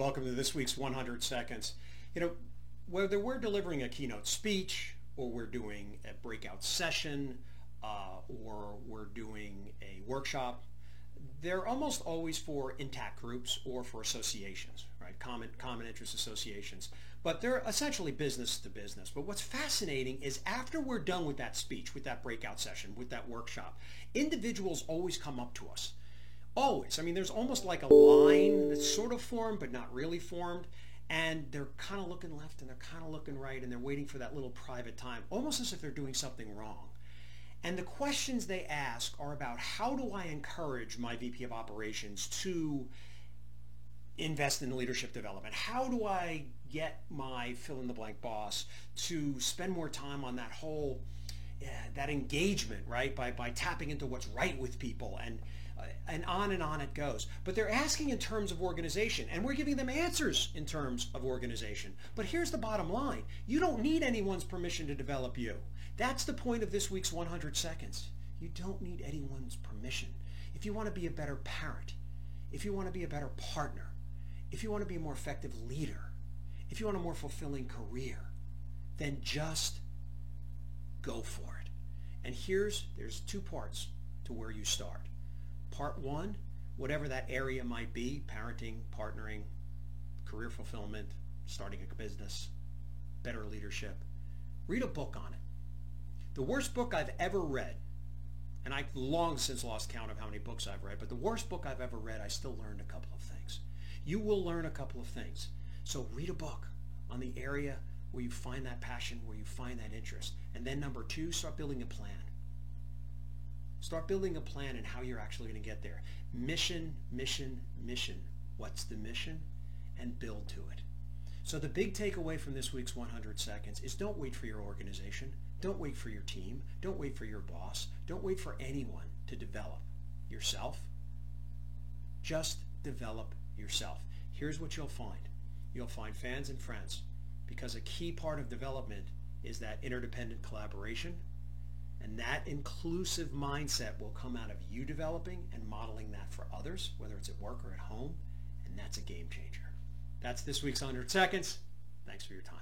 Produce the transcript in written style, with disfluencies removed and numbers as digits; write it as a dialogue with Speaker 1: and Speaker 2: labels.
Speaker 1: Welcome to this week's 100 Seconds. Whether we're delivering a keynote speech or we're doing a breakout session or we're doing a workshop, they're almost always for intact groups or for associations, right? Common interest associations. But they're essentially business to business. But what's fascinating is after we're done with that speech, with that breakout session, with that workshop, individuals always come up to us. Always. I mean, there's almost like a line that's sort of formed but not really formed, and they're kind of looking left and they're kind of looking right and they're waiting for that little private time, almost as if they're doing something wrong. And the questions they ask are about, how do I encourage my VP of operations to invest in leadership development? How do I get my fill-in-the-blank boss to spend more time on that whole, that engagement, right? By tapping into what's right with people, and on it goes. But they're asking in terms of organization, and we're giving them answers in terms of organization. But here's the bottom line. You don't need anyone's permission to develop you. That's the point of this week's 100 Seconds. You don't need anyone's permission. If you want to be a better parent, if you want to be a better partner, if you want to be a more effective leader, if you want a more fulfilling career, then just go for it. And there's two parts to where you start. Part one, whatever that area might be, parenting, partnering, career fulfillment, starting a business, better leadership, read a book on it. The worst book I've ever read, and I've long since lost count of how many books I've read, but the worst book I've ever read, I still learned a couple of things. You will learn a couple of things. So read a book on the area where you find that passion, where you find that interest. And then number two, start building a plan. Start building a plan and how you're actually going to get there. Mission, mission, mission. What's the mission? And build to it. So the big takeaway from this week's 100 Seconds is, don't wait for your organization. Don't wait for your team. Don't wait for your boss. Don't wait for anyone to develop yourself. Just develop yourself. Here's what you'll find. You'll find fans and friends, because a key part of development is that interdependent collaboration. And that inclusive mindset will come out of you developing and modeling that for others, whether it's at work or at home, and that's a game changer. That's this week's 100 Seconds. Thanks for your time.